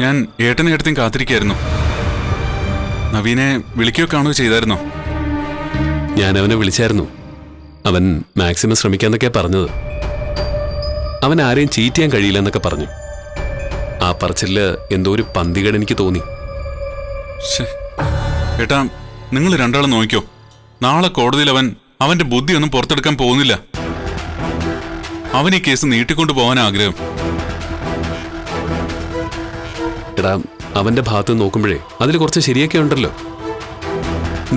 ഞാൻ ഏട്ടനെ ഏട്ടത്തെയും കാത്തിരിക്കായിരുന്നു. നവീനെ വിളിക്കുകയോ കാണുകയോ ചെയ്തായിരുന്നോ? ഞാൻ അവനെ വിളിച്ചായിരുന്നു. അവൻ മാക്സിമം ശ്രമിക്കാന്നൊക്കെയാ പറഞ്ഞത്. അവൻ ആരെയും ചീറ്റ് ചെയ്യാൻ കഴിയില്ലെന്നൊക്കെ പറഞ്ഞു. ആ പറച്ചില് എന്തോ ഒരു പന്തികേട് എനിക്ക് തോന്നി. ഏട്ടാ, നിങ്ങൾ രണ്ടാളും നോക്കിക്കോ. നാളെ കോടതിയിൽ അവന്റെ ബുദ്ധിയൊന്നും പുറത്തെടുക്കാൻ പോകുന്നില്ല. അവൻ ഈ കേസ് നീട്ടിക്കൊണ്ടു പോകാൻ ആഗ്രഹം. എടാ, അവന്റെ ഭാഗത്ത് നോക്കുമ്പോഴേ അതിൽ കുറച്ച് ശരിയൊക്കെ ഉണ്ടല്ലോ.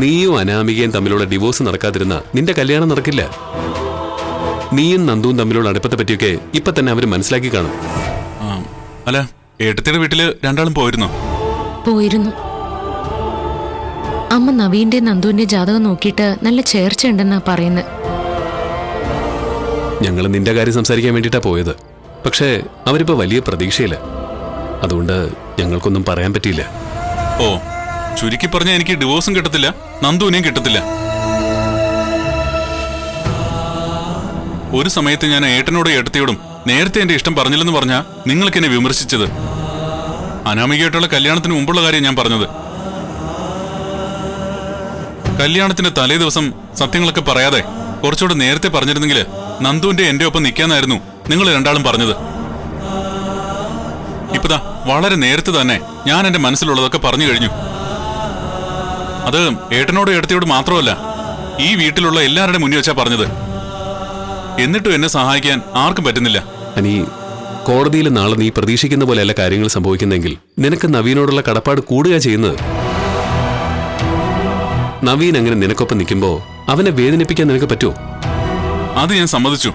നീയും അനാമികയും തമ്മിലുള്ള ഡിവോഴ്സ് നടക്കാതിരുന്ന നിന്റെ കല്യാണം നടക്കില്ല. നീയും നന്ദുവും തമ്മിലുള്ള അടുപ്പത്തെ പറ്റിയൊക്കെ ഇപ്പൊ തന്നെ അവര് മനസ്സിലാക്കി കാണും. അല്ല, ഏട്ടത്തിയുടെ വീട്ടില് രണ്ടാളും പോയിരുന്നോ? പോയിരുന്നു. അമ്മ നവീന്റെ നന്ദുവിന്റെ ജാതകം നോക്കിയിട്ട് നല്ല ചേർച്ചയുണ്ടെന്നാ പറയുന്നത്. ഞങ്ങൾ നിന്റെ കാര്യം സംസാരിക്കാൻ വേണ്ടിയിട്ടാ പോയത്. പക്ഷേ അവരിപ്പോ വലിയ പ്രതീക്ഷയില്ല. അതുകൊണ്ട് ഞങ്ങൾക്കൊന്നും പറയാൻ പറ്റിയില്ല. ഓ, ചുരുക്കി പറഞ്ഞ എനിക്ക് ഡിവോഴ്സും കിട്ടത്തില്ല, നന്ദുവിനെയും കിട്ടത്തില്ല. ഒരു സമയത്ത് ഞാൻ ഏട്ടനോടും ഏട്ടത്തിയോടും നേരത്തെ എന്റെ ഇഷ്ടം പറഞ്ഞില്ലെന്ന് പറഞ്ഞാ നിങ്ങൾക്ക് എന്നെ വിമർശിച്ചത്. അനാമികയായിട്ടുള്ള കല്യാണത്തിന് മുമ്പുള്ള കാര്യം ഞാൻ പറഞ്ഞത്. കല്യാണത്തിന്റെ തലേ ദിവസം സത്യങ്ങളൊക്കെ പറയാതെ കുറച്ചുകൂടെ നേരത്തെ പറഞ്ഞിരുന്നെങ്കിൽ നന്ദുവിന്റെ എന്റെ ഒപ്പം നിൽക്കാനായിരുന്നു നിങ്ങൾ രണ്ടാളും പറഞ്ഞത്. ഇപ്പതാ വളരെ നേരത്തെ തന്നെ ഞാൻ എന്റെ മനസ്സിലുള്ളതൊക്കെ പറഞ്ഞു കഴിഞ്ഞു. അത് ഏട്ടനോടും ഏട്ടത്തിയോട് മാത്രമല്ല, ഈ വീട്ടിലുള്ള എല്ലാവരുടെ മുന്നിൽ വെച്ചാ പറഞ്ഞത്. എന്നിട്ടും എന്നെ സഹായിക്കാൻ ആർക്കും പറ്റുന്നില്ല. അനി, കോടതിയിൽ നാളെ നീ പ്രതീക്ഷിക്കുന്ന പോലെയല്ല കാര്യങ്ങൾ സംഭവിക്കുന്നെങ്കിൽ നിനക്ക് നവീനോടുള്ള കടപ്പാട് കൂടുക ചെയ്യുന്നത്. നവീൻ അങ്ങനെ നിനക്കൊപ്പം നിൽക്കുമ്പോ അവനെ വേദനിപ്പിക്കാൻ നിനക്ക് പറ്റുമോ? അത് ഞാൻ സമ്മതിച്ചു.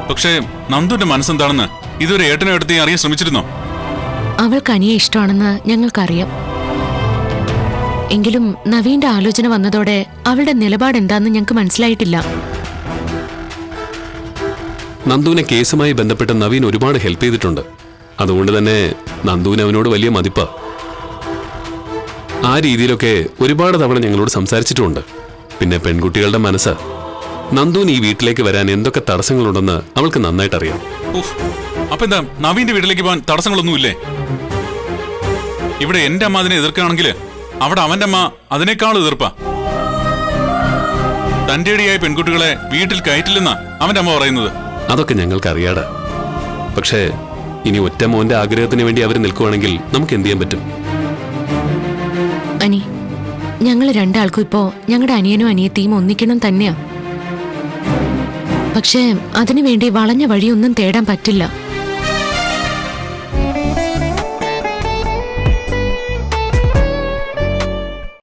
പക്ഷേ നന്ദുവിന്റെ മനസ്സെന്താണെന്ന് ഇതുവരെ ഏട്ടനെ എടുത്ത് അറിയാൻ ശ്രമിച്ചിരുന്നോ? അവൾക്ക് അനിയെ ഇഷ്ടമാണെന്ന് ഞങ്ങൾക്കറിയാം. എങ്കിലും നവീന്റെ ആലോചന വന്നതോടെ അവളുടെ നിലപാട് എന്താന്ന് ഞങ്ങൾക്ക് മനസ്സിലായിട്ടില്ല. നന്ദുവിനെ കേസുമായി ബന്ധപ്പെട്ട് നവീൻ ഒരുപാട് ഹെൽപ്പ് ചെയ്തിട്ടുണ്ട്. അതുകൊണ്ട് തന്നെ നന്ദുവിന് അവനോട് വലിയ മതിപ്പാ. ആ രീതിയിലൊക്കെ ഒരുപാട് തവണ ഞങ്ങളോട് സംസാരിച്ചിട്ടുമുണ്ട്. പിന്നെ പെൺകുട്ടികളുടെ മനസ്സ്, നന്ദുവിന് ഈ വീട്ടിലേക്ക് വരാൻ എന്തൊക്കെ തടസ്സങ്ങളുണ്ടെന്ന് അവൾക്ക് നന്നായിട്ട് അറിയാം. അപ്പൊ എന്താ നവീന്റെ വീട്ടിലേക്ക് പോകാൻ തടസ്സങ്ങളൊന്നുമില്ലേ? ഇവിടെ എന്റെ അമ്മ അതിനെ എതിർക്കുകയാണെങ്കിൽ അവിടെ അവന്റെ അമ്മ അതിനേക്കാൾ എതിർപ്പാ. തന്റേടിയായ പെൺകുട്ടികളെ വീട്ടിൽ കയറ്റില്ലെന്നാ അവന്റെ അമ്മ പറയുന്നത്. അതൊക്കെ ഞങ്ങൾക്ക് അറിയാടാ. പക്ഷേ ഇനി ഒറ്റ മോന്റെ ആഗ്രഹത്തിന് വേണ്ടി അവർ നിൽക്കുവാണെങ്കിൽ നമുക്ക് എന്ത് ചെയ്യാൻ പറ്റും? അനി, ഞങ്ങൾ രണ്ടാൾക്കും ഇപ്പോ ഞങ്ങളുടെ അനിയനും അനിയത്തിയും ഒന്നിക്കണം തന്നെയാ. പക്ഷേ അതിനുവേണ്ടി വളഞ്ഞ വഴിയൊന്നും തേടാൻ പറ്റില്ല.